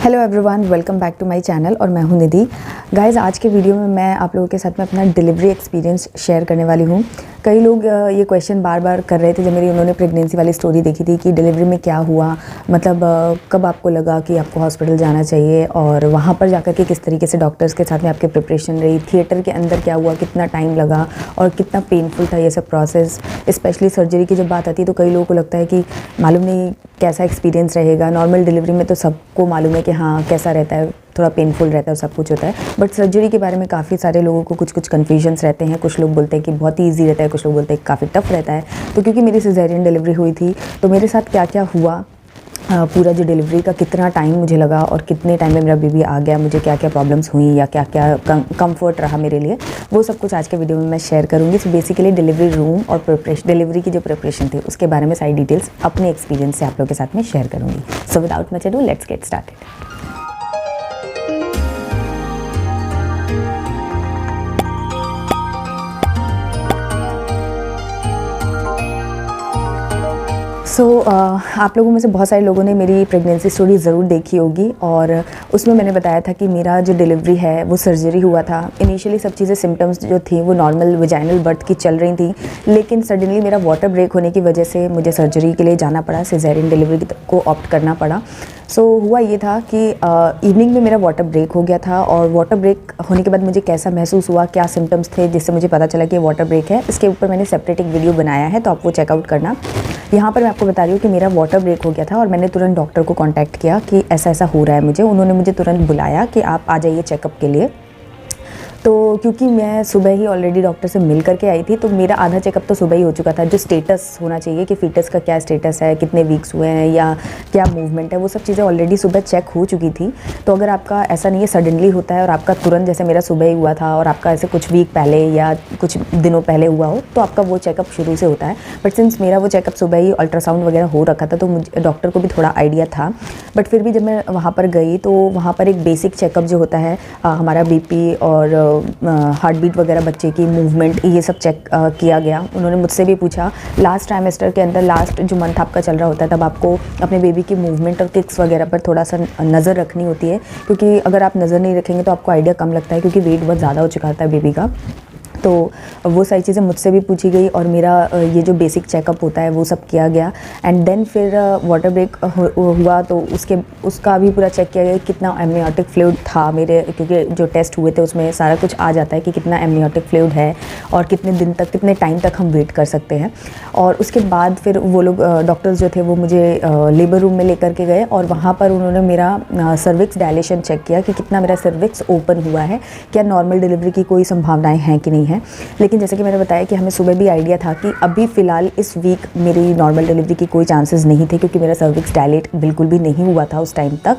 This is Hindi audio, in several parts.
Hello everyone, welcome back to my channel और मैं हूं निधि। गाइस, आज के वीडियो में मैं आप लोगों के साथ में अपना डिलीवरी एक्सपीरियंस शेयर करने वाली हूं। कई लोग ये क्वेश्चन बार बार कर रहे थे जब मेरी उन्होंने प्रेगनेंसी वाली स्टोरी देखी थी कि डिलीवरी में क्या हुआ, मतलब कब आपको लगा कि आपको हॉस्पिटल जाना चाहिए और वहाँ पर जाकर के किस तरीके से डॉक्टर्स के साथ में आपकी प्रिपरेशन रही, थिएटर के अंदर क्या हुआ, कितना टाइम लगा और कितना पेनफुल था ये सब प्रोसेस। स्पेशली सर्जरी की जब बात आती है तो कई लोगों को लगता है कि मालूम नहीं कैसा एक्सपीरियंस रहेगा। नॉर्मल डिलीवरी में तो सबको मालूम है कि हाँ कैसा रहता है, थोड़ा पेनफुल रहता है, सब कुछ होता है। बट सर्जरी के बारे में काफ़ी सारे लोगों को कुछ कन्फ्यूजन्स रहते हैं। कुछ लोग बोलते हैं कि बहुत ही ईजी रहता है, कुछ लोग बोलते हैं काफ़ी टफ रहता है। तो क्योंकि मेरी सिजेरियन डिलीवरी हुई थी तो मेरे साथ क्या क्या हुआ, पूरा जो डिलीवरी का कितना टाइम मुझे लगा और कितने टाइम में मेरा बेबी आ गया, मुझे क्या क्या प्रॉब्लम्स हुई या क्या क्या कंफर्ट रहा मेरे लिए, वो सब कुछ आज के वीडियो में मैं शेयर करूँगी। सो बेसिकली डिलीवरी रूम और प्रिपरेशन, डिलीवरी की जो प्रिपरेशन थी उसके बारे में सारी डिटेल्स अपने एक्सपीरियंस से आप लोगों के साथ में शेयर करूँगी। So without much ado let's get started. आप लोगों में से बहुत सारे लोगों ने मेरी प्रेगनेंसी स्टोरी ज़रूर देखी होगी और उसमें मैंने बताया था कि मेरा जो डिलीवरी है वो सर्जरी हुआ था। इनिशियली सब चीज़ें सिम्टम्स जो थी वो नॉर्मल वेजाइनल बर्थ की चल रही थी, लेकिन सडनली मेरा वाटर ब्रेक होने की वजह से मुझे सर्जरी के लिए जाना पड़ा, सिजेरियन डिलीवरी को ऑप्ट करना पड़ा। हुआ ये था कि इवनिंग में मेरा वाटर ब्रेक हो गया था और वाटर ब्रेक होने के बाद मुझे कैसा महसूस हुआ, क्या सिम्टम्स थे जिससे मुझे पता चला कि वाटर ब्रेक है, इसके ऊपर मैंने सेपरेट एक वीडियो बनाया है, तो आप वो चेकआउट करना। यहाँ पर मैं आपको बता रही हूँ कि मेरा वाटर ब्रेक हो गया था और मैंने तुरंत डॉक्टर को कांटेक्ट किया कि ऐसा ऐसा हो रहा है मुझे। उन्होंने मुझे तुरंत बुलाया कि आप आ जाइए चेकअप के लिए। तो क्योंकि मैं सुबह ही ऑलरेडी डॉक्टर से मिल करके आई थी तो मेरा आधा चेकअप तो सुबह ही हो चुका था। जो स्टेटस होना चाहिए कि फीटस का क्या स्टेटस है, कितने वीक्स हुए हैं या क्या मूवमेंट है, वो सब चीज़ें ऑलरेडी सुबह चेक हो चुकी थी। तो अगर आपका ऐसा नहीं है सडनली होता है और आपका तुरंत, जैसे मेरा सुबह ही हुआ था और आपका ऐसे कुछ वीक पहले या कुछ दिनों पहले हुआ हो, तो आपका वो चेकअप शुरू से होता है। बट सिंस मेरा वो चेकअप सुबह ही अल्ट्रासाउंड वगैरह हो रखा था तो मुझे डॉक्टर को भी थोड़ा आइडिया था। बट फिर भी जब मैं वहाँ पर गई तो वहाँ पर एक बेसिक चेकअप जो होता है, हमारा बीपी और हार्ट बीट वगैरह, बच्चे की मूवमेंट, ये सब चेक किया गया। उन्होंने मुझसे भी पूछा लास्ट ट्राइमेस्टर के अंदर, लास्ट जो मंथ आपका चल रहा होता है तब आपको अपने बेबी की मूवमेंट और किक्स वगैरह पर थोड़ा सा नज़र रखनी होती है, क्योंकि अगर आप नज़र नहीं रखेंगे तो आपको आइडिया कम लगता है, क्योंकि वेट बहुत ज़्यादा हो चुका होता है बेबी का। तो वो सारी चीज़ें मुझसे भी पूछी गई और मेरा ये जो बेसिक चेकअप होता है वो सब किया गया। एंड देन फिर वाटर ब्रेक हुआ तो उसका भी पूरा चेक किया गया कितना एमनियोटिक फ्लूइड था मेरे, क्योंकि जो टेस्ट हुए थे उसमें सारा कुछ आ जाता है कि कितना एमनियोटिक फ्लूइड है और कितने दिन तक, कितने टाइम तक हम वेट कर सकते हैं। और उसके बाद फिर वो लोग डॉक्टर्स जो थे वो मुझे लेबर रूम में लेकर के गए और वहाँ पर उन्होंने मेरा सर्विक्स डायलेशन चेक किया कि कितना मेरा सर्विक्स ओपन हुआ है, क्या नॉर्मल डिलीवरी की कोई संभावनाएं हैं कि नहीं है। लेकिन जैसे कि मैंने बताया कि हमें सुबह भी आइडिया था कि अभी फ़िलहाल इस वीक मेरी नॉर्मल डिलीवरी की कोई चांसेस नहीं थे, क्योंकि मेरा सर्विक्स डायलेट बिल्कुल भी नहीं हुआ था उस टाइम तक।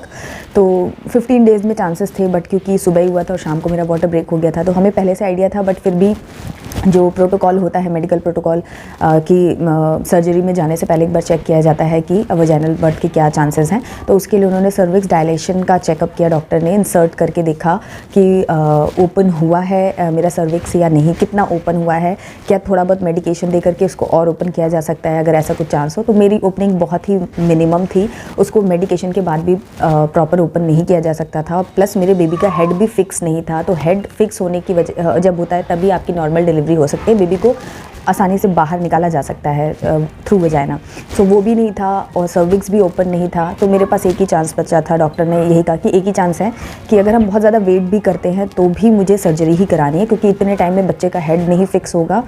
तो 15 डेज़ में चांसेस थे, बट क्योंकि सुबह ही हुआ था और शाम को मेरा वाटर ब्रेक हो गया था तो हमें पहले से आइडिया था। बट फिर भी जो प्रोटोकॉल होता है, मेडिकल प्रोटोकॉल, कि सर्जरी में जाने से पहले एक बार चेक किया जाता है कि वजाइनल बर्थ के क्या चांसेस हैं। तो उसके लिए उन्होंने सर्विक्स डायलेशन का चेकअप किया, डॉक्टर ने इंसर्ट करके देखा कि ओपन हुआ है मेरा सर्विक्स या नहीं, कितना ओपन हुआ है, क्या थोड़ा बहुत मेडिकेशन दे करके उसको और ओपन किया जा सकता है अगर ऐसा कुछ चांस हो। तो मेरी ओपनिंग बहुत ही मिनिमम थी, उसको मेडिकेशन के बाद भी प्रॉपर ओपन नहीं किया जा सकता था। प्लस मेरे बेबी का हेड भी फिक्स नहीं था, तो हेड फिक्स होने की वजह जब होता है तभी आपकी नॉर्मल डिलीवरी हो सकती है, बेबी को आसानी से बाहर निकाला जा सकता है थ्रू वजाइना। सो वो भी नहीं था और सर्विक्स भी ओपन नहीं था। तो मेरे पास एक ही चांस बचा था। डॉक्टर ने यही कहा कि एक ही चांस है कि अगर हम बहुत ज़्यादा वेट भी करते हैं तो भी मुझे सर्जरी ही करानी है, क्योंकि इतने टाइम में बच्चे का हेड नहीं फिक्स होगा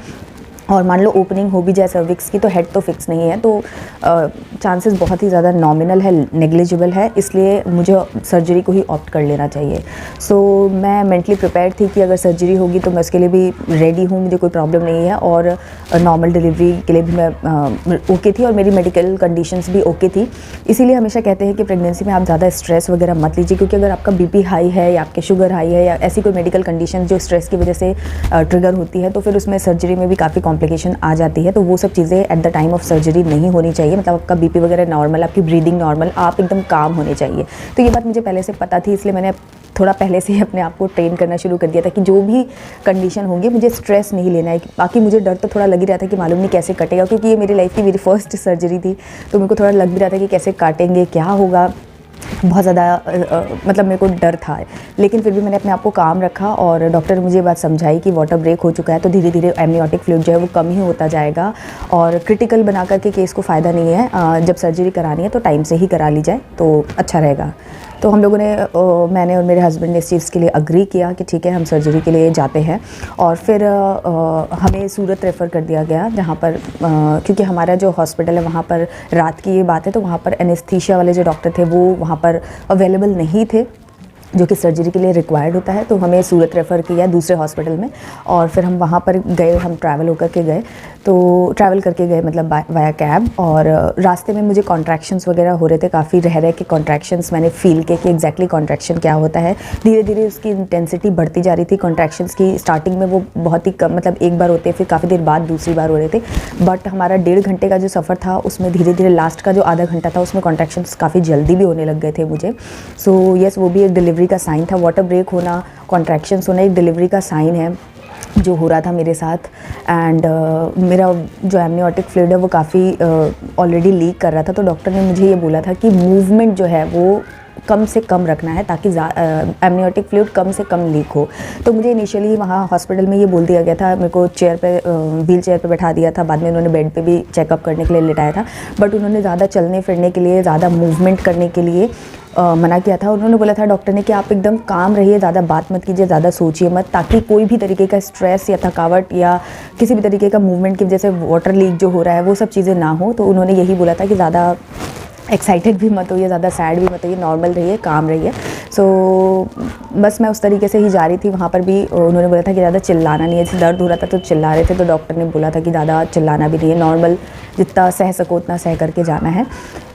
और मान लो ओपनिंग हो भी जाए सर्विक्स की तो हेड तो फिक्स नहीं है, तो चांसेस बहुत ही ज़्यादा नॉमिनल है, नेग्लिजिबल है, इसलिए मुझे सर्जरी को ही ऑप्ट कर लेना चाहिए। मैं मेंटली प्रिपेयर थी कि अगर सर्जरी होगी तो मैं उसके लिए भी रेडी हूँ, मुझे कोई प्रॉब्लम नहीं है और नॉर्मल डिलीवरी के लिए भी मैं ओके थी और मेरी मेडिकल कंडीशंस भी ओके थी। इसीलिए हमेशा कहते हैं कि प्रेगनेंसी में आप ज़्यादा स्ट्रेस वगैरह मत लीजिए, क्योंकि अगर आपका बीपी हाई है या आपके शुगर हाई है या ऐसी कोई मेडिकल कंडीशन जो स्ट्रेस की वजह से ट्रिगर होती है तो फिर उसमें सर्जरी में भी काफ़ी कॉम्प्लिकेशन आ जाती है। तो वो सब चीज़ें at the time of surgery नहीं होनी चाहिए, मतलब आपका बीपी वगैरह नॉर्मल, आपकी ब्रीदिंग नॉर्मल, आप एकदम काम होने चाहिए। तो ये बात मुझे पहले से पता थी, इसलिए मैंने थोड़ा पहले से ही अपने आप को ट्रेन करना शुरू कर दिया था कि जो भी कंडीशन होगी मुझे स्ट्रेस नहीं लेना है। बाकी मुझे डर तो थोड़ा लग ही रहा था कि मालूम नहीं कैसे कटेगा, क्योंकि ये मेरी लाइफ की मेरी फर्स्ट सर्जरी थी, तो मेरे को थोड़ा लग भी रहा था कि कैसे काटेंगे, क्या होगा। बहुत ज़्यादा मतलब मेरे को डर था, लेकिन फिर भी मैंने अपने आप को काम रखा और डॉक्टर ने मुझे ये बात समझाई कि वाटर ब्रेक हो चुका है तो धीरे धीरे एमनियोटिक फ्लूइड जो है वो कम ही होता जाएगा और क्रिटिकल बना करके केस को फ़ायदा नहीं है। जब सर्जरी करानी है तो टाइम से ही करा ली जाए तो अच्छा रहेगा। तो हम लोगों ने मैंने और मेरे हस्बैंड ने इस चीज़ के लिए अग्री किया कि ठीक है हम सर्जरी के लिए जाते हैं। और फिर हमें सूरत रेफ़र कर दिया गया, जहाँ पर क्योंकि हमारा जो हॉस्पिटल है वहाँ पर रात की ये बात है तो वहाँ पर एनेस्थीसिया वाले जो डॉक्टर थे वो वहाँ पर अवेलेबल नहीं थे जो कि सर्जरी के लिए रिक्वायर्ड होता है। तो हमें सूरत रेफ़र किया दूसरे हॉस्पिटल में और फिर हम वहाँ पर गए, हम ट्रैवल होकर के गए, तो ट्रैवल करके गए मतलब वाया कैब। और रास्ते में मुझे कॉन्ट्रैक्शंस वगैरह हो रहे थे, काफ़ी रह रहे कि कॉन्ट्रैक्शंस मैंने फ़ील किए कि एग्जैक्टली कॉन्ट्रैक्शन क्या होता है। धीरे धीरे उसकी इंटेंसिटी बढ़ती जा रही थी। कॉन्ट्रैक्शंस की स्टार्टिंग में वो बहुत ही कम, मतलब एक बार होते, फिर काफ़ी देर बाद दूसरी बार हो रहे थे। बट हमारा 1.5 घंटे का जो सफ़र था उसमें धीरे धीरे लास्ट का जो आधा घंटा था उसमें कॉन्ट्रैक्शंस काफ़ी जल्दी भी होने लग गए थे मुझे। सो यस, वो भी एक डिलीवरी का साइन था। वाटर ब्रेक होना, कॉन्ट्रैक्शंस होना एक डिलीवरी का साइन है जो हो रहा था मेरे साथ। एंड मेरा जो एमनियोटिक फ्लूइड है वो काफ़ी ऑलरेडी लीक कर रहा था। तो डॉक्टर ने मुझे ये बोला था कि मूवमेंट जो है वो कम से कम रखना है ताकि एमनियोटिक फ्लूइड कम से कम लीक हो। तो मुझे इनिशियली वहाँ हॉस्पिटल में ये बोल दिया गया था, मेरे को चेयर पे व्हील चेयर पे बैठा दिया था, बाद में उन्होंने बेड पे भी चेकअप करने के लिए लिटाया था। बट उन्होंने ज़्यादा चलने फिरने के लिए, ज़्यादा मूवमेंट करने के लिए मना किया था। उन्होंने बोला था डॉक्टर ने कि आप एकदम काम रहिए, ज़्यादा बात मत कीजिए, ज़्यादा सोचिए मत, ताकि कोई भी तरीके का स्ट्रेस या थकावट या किसी भी तरीके का मूवमेंट की वजह से वाटर लीक जो हो रहा है वो सब चीज़ें ना हो। तो उन्होंने यही बोला था कि ज़्यादा एक्साइटेड भी मत होइए, ज़्यादा सैड भी मत होइए, नॉर्मल रहिए, काम रहिए। सो बस मैं उस तरीके से ही जा रही थी। वहाँ पर भी उन्होंने बोला था कि ज़्यादा चिल्लाना नहीं है, जैसे दर्द हो रहा था तो चिल्ला रहे थे, तो डॉक्टर ने बोला था कि ज़्यादा चिल्लाना भी नहीं है, नॉर्मल जितना सह सको उतना सह करके जाना है।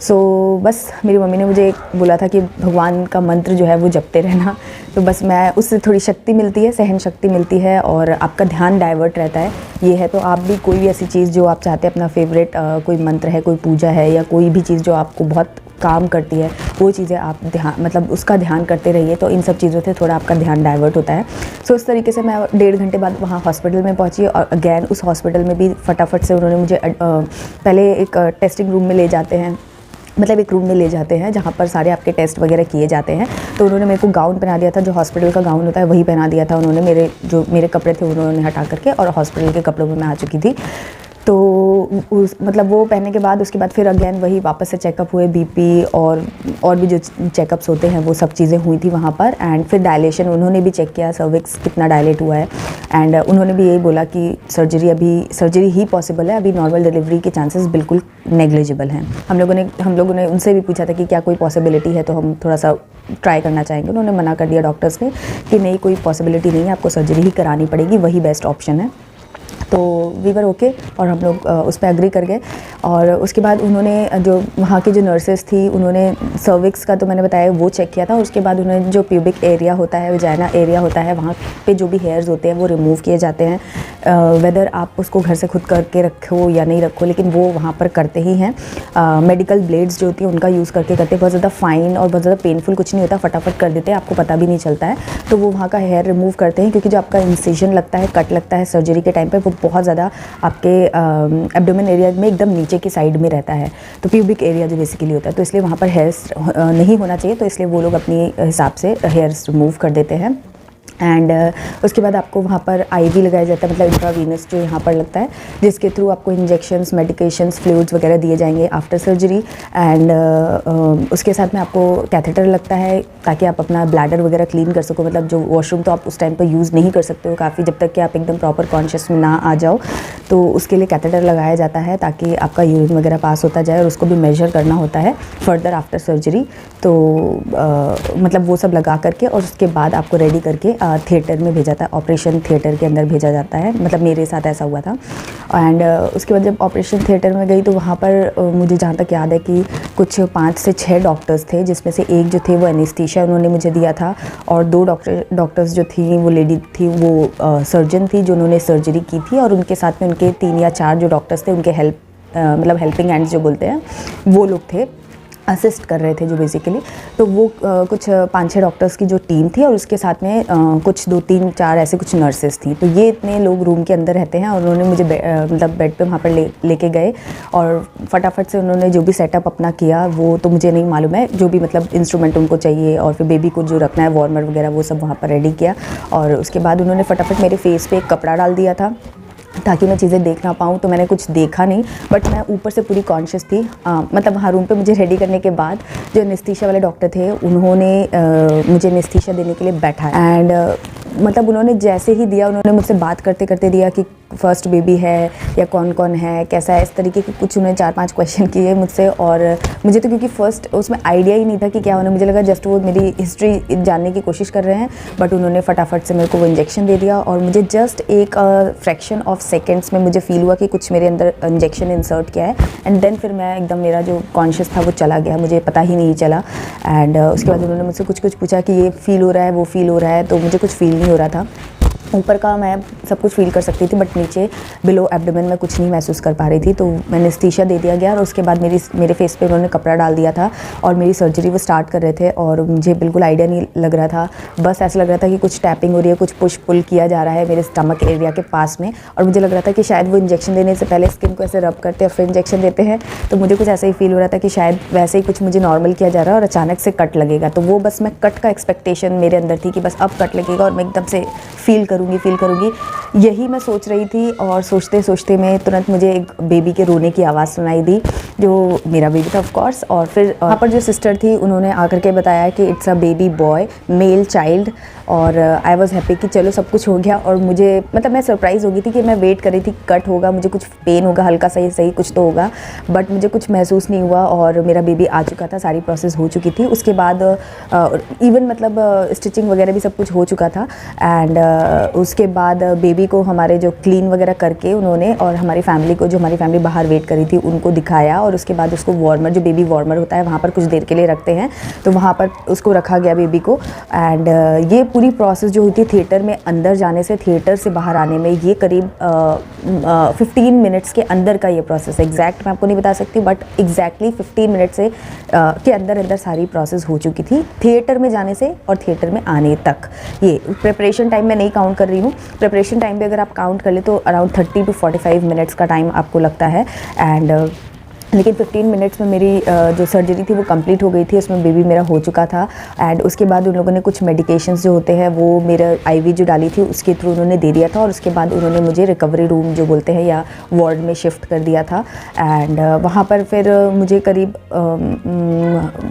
सो बस मेरी मम्मी ने मुझे बोला था कि भगवान का मंत्र जो है वो जपते रहना। तो बस मैं उससे थोड़ी शक्ति मिलती है, सहन शक्ति मिलती है और आपका ध्यान डाइवर्ट रहता है। ये है तो आप भी कोई भी ऐसी चीज़ जो आप चाहते हैं, अपना फेवरेट कोई मंत्र है, कोई पूजा है या कोई भी चीज़ जो आपको बहुत काम करती है, वो चीज़ें आप ध्यान मतलब उसका ध्यान करते रहिए, तो इन सब चीज़ों से थोड़ा आपका ध्यान डाइवर्ट होता है। सो इस तरीके से मैं 1.5 घंटे बाद वहाँ हॉस्पिटल में पहुँची और अगैन उस हॉस्पिटल में भी फटाफट से उन्होंने मुझे पहले एक टेस्टिंग रूम में ले जाते हैं, मतलब एक रूम में ले जाते हैं जहाँ पर सारे आपके टेस्ट वगैरह किए जाते हैं। तो उन्होंने मेरे को गाउन पहना दिया था, जो हॉस्पिटल का गाउन होता है वही पहना दिया था उन्होंने। मेरे कपड़े थे उन्होंने हटा करके और हॉस्पिटल के कपड़ों में मैं आ चुकी थी। तो मतलब वो पहनने के बाद उसके बाद फिर अगेन वही वापस से चेकअप हुए, बीपी और भी जो चेकअप्स होते हैं वो सब चीज़ें हुई थी वहाँ पर। एंड फिर डायलेशन उन्होंने भी चेक किया, सर्विक्स कितना डायलेट हुआ है। एंड उन्होंने भी यही बोला कि सर्जरी ही पॉसिबल है, अभी नॉर्मल डिलीवरी के चांसेस बिल्कुल नेग्लिजिबल हैं। हम लोगों ने उनसे भी पूछा था कि क्या कोई पॉसिबिलिटी है, तो हम थोड़ा सा ट्राई करना चाहेंगे। उन्होंने मना कर दिया डॉक्टर्स ने कि नहीं, कोई पॉसिबिलिटी नहीं है, आपको सर्जरी ही करानी पड़ेगी, वही बेस्ट ऑप्शन है। तो वी वर ओके और हम लोग उस पर एग्री कर गए। और उसके बाद उन्होंने जो वहाँ की जो नर्सेस थी उन्होंने सर्विक्स का तो मैंने बताया वो चेक किया था। उसके बाद उन्होंने जो प्यूबिक एरिया होता है, वजाइना एरिया होता है, वहाँ पे जो भी हेयर्स होते हैं वो रिमूव किए जाते हैं। वेदर आप उसको घर से खुद करके रखो या नहीं रखो, लेकिन वो वहाँ पर करते ही हैं। मेडिकल ब्लेड्स जो होती हैं उनका यूज़ करके करते हैं। बहुत ज़्यादा फाइन और बहुत ज़्यादा पेनफुल कुछ नहीं होता, फटाफट कर देते हैं, आपको पता भी नहीं चलता है। तो वो वहाँ का हेयर रिमूव करते हैं, क्योंकि जो आपका इंसिजन लगता है, कट लगता है सर्जरी के टाइम पे, वो बहुत ज़्यादा आपके एब्डोमेन एरिया में एकदम नीचे की साइड में रहता है, तो प्यूबिक एरिया जो बेसिकली होता है, तो इसलिए वहाँ पर हेयर्स नहीं होना चाहिए। तो इसलिए वो लोग अपनी हिसाब से हेयर्स रिमूव कर देते हैं। एंड उसके बाद आपको वहाँ पर आईवी लगाया जाता है, मतलब इंट्रावीनस जो यहाँ पर लगता है, जिसके थ्रू आपको इंजेक्शंस, मेडिकेशंस, फ्लूइड्स वगैरह दिए जाएंगे आफ्टर सर्जरी। एंड उसके साथ में आपको कैथेटर लगता है ताकि आप अपना ब्लैडर वगैरह क्लीन कर सको, मतलब जो वॉशरूम तो आप उस टाइम पर यूज़ नहीं कर सकते हो काफ़ी, जब तक कि आप एकदम प्रॉपर कॉन्शियस में ना आ जाओ। तो उसके लिए कैथेटर लगाया जाता है ताकि आपका यूरिन वगैरह पास होता जाए, और उसको भी मेजर करना होता है फर्दर आफ्टर सर्जरी। तो मतलब वो सब लगा करके और उसके बाद आपको रेडी करके थिएटर में भेजा था, ऑपरेशन थिएटर के अंदर भेजा जाता है, मतलब मेरे साथ ऐसा हुआ था। एंड उसके बाद जब ऑपरेशन थिएटर में गई तो वहाँ पर मुझे जहाँ तक याद है कि कुछ 5 से 6 डॉक्टर्स थे, जिसमें से एक जो थे वो एनेस्थीसिया उन्होंने मुझे दिया था, और 2 डॉक्टर्स जो थी वो लेडी थी, वो सर्जन थी जो उन्होंने सर्जरी की थी, और उनके साथ में उनके 3 या 4 जो डॉक्टर्स थे, उनके मतलब हेल्पिंग हैंड्स जो बोलते हैं वो लोग थे। असिस्ट कर रहे थे जो बेसिकली। तो वो कुछ 5-6 डॉक्टर्स की जो टीम थी और उसके साथ में कुछ 2-3-4 ऐसे कुछ नर्सेस थी। तो ये इतने लोग रूम के अंदर रहते हैं और उन्होंने मुझे मतलब बेड पे वहाँ पर लेके गए और फटाफट से उन्होंने जो भी सेटअप अपना किया वो तो मुझे नहीं मालूम है, जो भी मतलब इंस्ट्रूमेंट उनको चाहिए और फिर बेबी को जो रखना है वार्मर वगैरह वो सब वहाँ पर रेडी किया। और उसके बाद उन्होंने फटाफट मेरे फेस पे एक कपड़ा डाल दिया था ताकि मैं चीज़ें देख ना पाऊँ। तो मैंने कुछ देखा नहीं, बट मैं ऊपर से पूरी कॉन्शियस थी। मतलब वहाँ रूम पे मुझे रेडी करने के बाद जो एनेस्थीसिया वाले डॉक्टर थे उन्होंने मुझे एनेस्थीसिया देने के लिए बैठा एंड मतलब उन्होंने जैसे ही दिया, उन्होंने मुझसे बात करते करते दिया कि फर्स्ट बेबी है या कौन कौन है, कैसा है, इस तरीके के कुछ उन्होंने 4-5 क्वेश्चन किए मुझसे। और मुझे तो क्योंकि फर्स्ट उसमें आइडिया ही नहीं था कि क्या होना, मुझे लगा जस्ट वो मेरी हिस्ट्री जानने की कोशिश कर रहे हैं। बट उन्होंने फटाफट से मेरे को वो इंजेक्शन दे दिया और मुझे जस्ट एक फ्रैक्शन ऑफ सेकेंड्स में मुझे फील हुआ कि कुछ मेरे अंदर इंजेक्शन इंसर्ट किया है। एंड देन फिर मैं एकदम, मेरा जो कॉन्शियस था वो चला गया, मुझे पता ही नहीं चला। एंड उसके बाद उन्होंने मुझसे कुछ पूछा कि ये फील हो रहा है, वो फील हो रहा है, तो मुझे कुछ फील नहीं हो रहा था। ऊपर का मैं सब कुछ फील कर सकती थी बट नीचे बिलो एब्डोमेन में कुछ नहीं महसूस कर पा रही थी। तो मैंने एनेस्थीसिया दे दिया गया और उसके बाद मेरे फेस पे उन्होंने कपड़ा डाल दिया था और मेरी सर्जरी वो स्टार्ट कर रहे थे और मुझे बिल्कुल आइडिया नहीं लग रहा था। बस ऐसा लग रहा था कि कुछ टैपिंग हो रही है, कुछ पुश पुल किया जा रहा है मेरे स्टमक एरिया के पास में। और मुझे लग रहा था कि शायद वो इंजेक्शन देने से पहले स्किन को ऐसे रब करते हैं फिर इंजेक्शन देते हैं। तो मुझे कुछ ऐसा ही फील हो रहा था कि शायद वैसे ही कुछ मुझे नॉर्मल किया जा रहा है और अचानक से कट लगेगा। तो वो बस मैं कट का एक्सपेक्टेशन मेरे अंदर थी कि बस अब कट लगेगा और मैं एकदम से फील करूँगी। यही मैं सोच रही थी और सोचते सोचते में तुरंत मुझे एक बेबी के रोने की आवाज़ सुनाई दी, जो मेरा बेबी था ऑफ कोर्स। और फिर वहाँ पर जो सिस्टर थी उन्होंने आकर के बताया कि it's a baby boy, male child. और आई वॉज़ हैप्पी कि चलो सब कुछ हो गया। और मुझे मतलब मैं सरप्राइज़ हो गई थी कि मैं वेट कर रही थी कट होगा, मुझे कुछ पेन होगा, हल्का सही कुछ तो होगा, बट मुझे कुछ महसूस नहीं हुआ और मेरा बेबी आ चुका था, सारी प्रोसेस हो चुकी थी। उसके बाद इवन मतलब स्टिचिंग वगैरह भी सब कुछ हो चुका था। एंड उसके बाद बेबी को हमारे जो क्लीन वगैरह करके उन्होंने और हमारी फैमिली को, जो हमारी फैमिली बाहर वेट करी थी, उनको दिखाया। और उसके बाद उसको वार्मर, जो बेबी वार्मर होता है वहाँ पर कुछ देर के लिए रखते हैं, तो वहाँ पर उसको रखा गया बेबी को। एंड ये पूरी प्रोसेस जो हुई थी थिएटर में अंदर जाने से थिएटर से बाहर आने में, ये करीब 15 मिनट्स के अंदर का ये प्रोसेस है। एग्जैक्ट मैं आपको नहीं बता सकती बट एग्जैक्टली 15 मिनट से के अंदर सारी प्रोसेस हो चुकी थी थिएटर में जाने से और थिएटर में आने तक। ये प्रिपरेशन टाइम में नहीं काउंट कर रही हूँ। प्रिपरेशन टाइम पे अगर आप काउंट कर ले तो अराउंड 30 to 45 मिनट्स का टाइम आपको लगता है। एंड लेकिन 15 मिनट्स में मेरी जो सर्जरी थी वो कंप्लीट हो गई थी, उसमें बेबी मेरा हो चुका था। एंड उसके बाद उन लोगों ने कुछ मेडिकेशंस जो होते हैं वो मेरा आईवी जो डाली थी उसके थ्रू उन्होंने दे दिया था। और उसके बाद उन्होंने मुझे रिकवरी रूम जो बोलते हैं या वार्ड में शिफ्ट कर दिया था। एंड वहाँ पर फिर मुझे करीब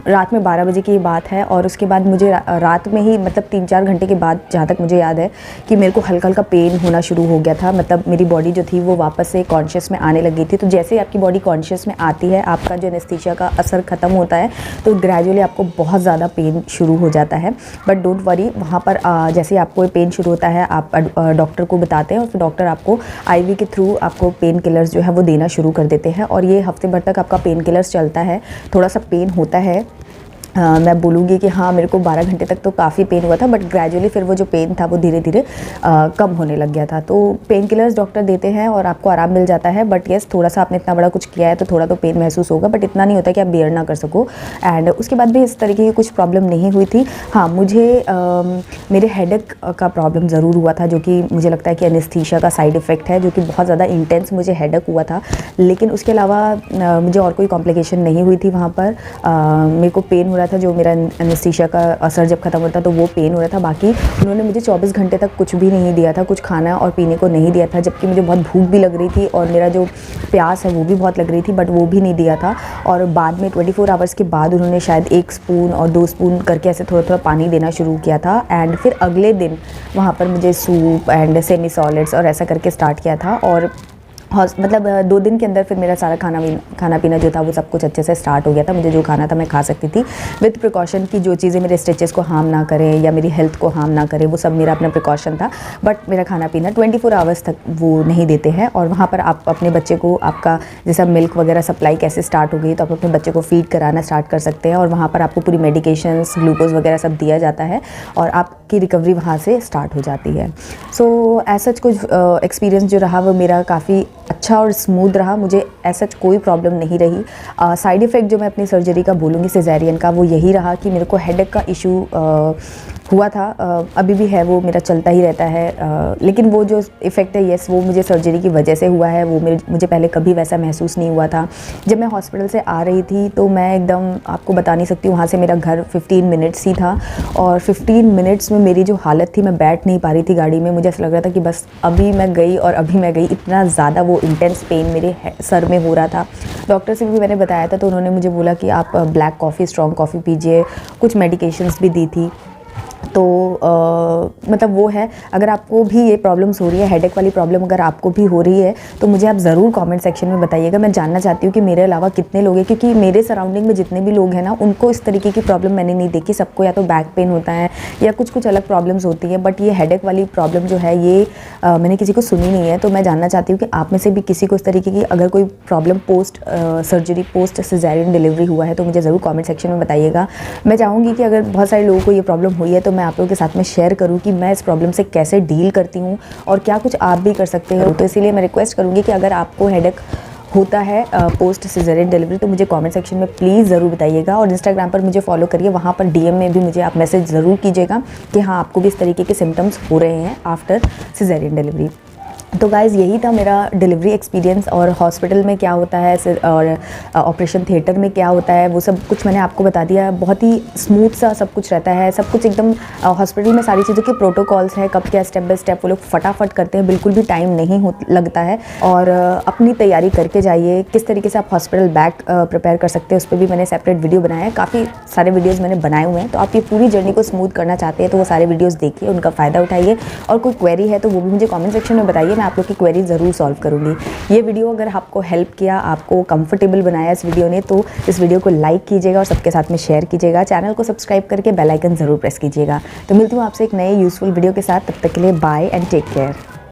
रात में 12 बजे की बात है। और उसके बाद मुझे रात में ही मतलब 3-4 घंटे के बाद, जहाँ तक मुझे याद है, कि मेरे को हल्का हल्का पेन होना शुरू हो गया था। मतलब मेरी बॉडी जो थी वो वापस से कॉन्शियस में आने लगी थी। तो जैसे ही आपकी बॉडी कॉन्शियस में आती है, आपका जो एनेस्थीसिया का असर ख़त्म होता है, तो ग्रेजुअली आपको बहुत ज़्यादा पेन शुरू हो जाता है। बट डोंट वरी, वहाँ पर जैसे आपको पेन शुरू होता है आप डॉक्टर को बताते हैं और फिर डॉक्टर आपको आईवी के थ्रू आपको पेन किलर्स जो है वो देना शुरू कर देते हैं। और ये हफ्ते भर तक आपका पेन किलर्स चलता है। थोड़ा सा पेन होता है, मैं बोलूँगी कि हाँ, मेरे को 12 घंटे तक तो काफ़ी पेन हुआ था, बट ग्रेजुअली फिर वो जो पेन था वो धीरे धीरे कम होने लग गया था। तो पेन किलर्स डॉक्टर देते हैं और आपको आराम मिल जाता है। बट येस, थोड़ा सा आपने इतना बड़ा कुछ किया है तो थोड़ा तो पेन महसूस होगा, बट इतना नहीं होता कि आप बेयर ना कर सको। एंड उसके बाद भी इस तरीके की कुछ प्रॉब्लम नहीं हुई थी। हाँ, मुझे मेरे हेडेक का प्रॉब्लम ज़रूर हुआ था, जो कि मुझे लगता है कि एनेस्थीसिया का साइड इफ़ेक्ट है, जो कि बहुत ज़्यादा इंटेंस मुझे हेडेक हुआ था। लेकिन उसके अलावा मुझे और कोई कॉम्प्लिकेशन नहीं हुई थी। वहाँ पर मेरे को पेन था, जो मेरा एनेस्थीसिया का असर जब खत्म होता तो वो पेन हो रहा था। बाकी उन्होंने मुझे 24 घंटे तक कुछ भी नहीं दिया था, कुछ खाना और पीने को नहीं दिया था, जबकि मुझे बहुत भूख भी लग रही थी और मेरा जो प्यास है वो भी बहुत लग रही थी, बट वो भी नहीं दिया था। और बाद में 24 आवर्स के बाद उन्होंने शायद 1 स्पून और 2 स्पून करके ऐसे थोड़ा थोड़ा पानी देना शुरू किया था। एंड फिर अगले दिन वहाँ पर मुझे सूप एंड सेमी सॉलिड्स और ऐसा करके स्टार्ट किया था। और मतलब 2 दिन के अंदर फिर मेरा सारा खाना पीना जो था वो सब कुछ अच्छे से स्टार्ट हो गया था। मुझे जो खाना था मैं खा सकती थी, विद प्रिकॉशन की जो चीज़ें मेरे स्टिचेस को हार्म ना करें या मेरी हेल्थ को हार्म ना करें, वो सब मेरा अपना प्रिकॉशन था। बट मेरा खाना पीना 24 आवर्स तक वो नहीं देते हैं। और वहाँ पर आप अपने बच्चे को, आपका जैसा मिल्क वगैरह सप्लाई कैसे स्टार्ट हो गई, तो आप अपने बच्चे को फीड कराना स्टार्ट कर सकते हैं। और वहाँ पर आपको पूरी मेडिकेशंस, ग्लूकोज वगैरह सब दिया जाता है और आप आपकी रिकवरी वहाँ से स्टार्ट हो जाती है। सो ऐसा कुछ एक्सपीरियंस जो रहा वो मेरा काफ़ी अच्छा और स्मूथ रहा, मुझे ऐसा कोई प्रॉब्लम नहीं रही। साइड इफ़ेक्ट जो मैं अपनी सर्जरी का बोलूँगी सिज़ेरियन का, वो यही रहा कि मेरे को हेडेक का इशू हुआ था, अभी भी है, वो मेरा चलता ही रहता है। लेकिन वो जो इफ़ेक्ट है येस वो मुझे सर्जरी की वजह से हुआ है, वो मुझे पहले कभी वैसा महसूस नहीं हुआ था। जब मैं हॉस्पिटल से आ रही थी तो मैं एकदम आपको बता नहीं सकती, वहाँ से मेरा घर 15 मिनट्स ही था और 15 मिनट्स में मेरी जो हालत थी, मैं बैठ नहीं पा रही थी गाड़ी में। मुझे ऐसा लग रहा था कि बस अभी मैं गई और अभी मैं गई, इतना ज़्यादा वो इंटेंस पेन मेरे सर में हो रहा था। डॉक्टर से भी मैंने बताया था तो उन्होंने मुझे बोला कि आप ब्लैक कॉफ़ी, स्ट्रॉन्ग कॉफ़ी पीजिए, कुछ मेडिकेशंस भी दी थी। तो मतलब वो है, अगर आपको भी ये प्रॉब्लम्स हो रही है, हेडेक वाली प्रॉब्लम अगर आपको भी हो रही है तो मुझे आप ज़रूर कमेंट सेक्शन में बताइएगा। मैं जानना चाहती हूँ कि मेरे अलावा कितने लोग हैं, क्योंकि मेरे सराउंडिंग में जितने भी लोग हैं ना, उनको इस तरीके की प्रॉब्लम मैंने नहीं देखी। सबको या तो बैक पेन होता है या कुछ अलग प्रॉब्लम्स होती हैं, बट ये हेडेक वाली प्रॉब्लम जो है ये मैंने किसी को सुनी नहीं है। तो मैं जानना चाहती हूँ कि आप में से भी किसी को इस तरीके की अगर कोई problem post surgery, post caesarean delivery हुआ है तो मुझे ज़रूर कमेंट सेक्शन में बताइएगा। मैं चाहूँगी कि अगर बहुत सारे लोगों को ये प्रॉब्लम हुई है तो मैं आप लोगों के साथ में शेयर करूँ कि मैं इस प्रॉब्लम से कैसे डील करती हूँ और क्या कुछ आप भी कर सकते हो। तो इसीलिए मैं रिक्वेस्ट करूँगी कि अगर आपको हेडेक होता है पोस्ट सिज़ेरियन डिलीवरी तो मुझे कमेंट सेक्शन में प्लीज़ ज़रूर बताइएगा, और इंस्टाग्राम पर मुझे फॉलो करिए, वहाँ पर डीएम में भी मुझे आप मैसेज ज़रूर कीजिएगा कि हाँ आपको भी इस तरीके के सिम्टम्स हो रहे हैं आफ्टर सिज़ेरियन डिलीवरी। तो गाइज़ यही था मेरा डिलीवरी एक्सपीरियंस, और हॉस्पिटल में क्या होता है और ऑपरेशन थिएटर में क्या होता है वो सब कुछ मैंने आपको बता दिया। बहुत ही स्मूथ सा सब कुछ रहता है, सब कुछ एकदम हॉस्पिटल में सारी चीज़ों के प्रोटोकॉल्स हैं, कब क्या स्टेप बाय स्टेप वो लोग फटाफट करते हैं, बिल्कुल भी टाइम नहीं लगता है। और अपनी तैयारी करके जाइए, किस तरीके से आप हॉस्पिटल बैग प्रिपेयर कर सकते हैं उस पर भी मैंने सेपरेट वीडियो बनाया है, काफ़ी सारे वीडियोज़ मैंने बनाए हुए हैं। तो आप ये पूरी जर्नी को स्मूथ करना चाहते हैं तो वो सारे वीडियोज़ देखिए, उनका फ़ायदा उठाइए, और कोई क्वेरी है तो वो भी मुझे कमेंट सेक्शन में बताइए, मैं आप लोग की क्वेरी ज़रूर सॉल्व करूँगी। ये वीडियो अगर आपको हेल्प किया, आपको कंफर्टेबल बनाया इस वीडियो ने, तो इस वीडियो को लाइक कीजिएगा और सबके साथ में शेयर कीजिएगा। चैनल को सब्सक्राइब करके बेल आइकन ज़रूर प्रेस कीजिएगा। तो मिलती हूँ आपसे एक नए यूज़फुल वीडियो के साथ, तब तक के लिए बाय एंड टेक केयर।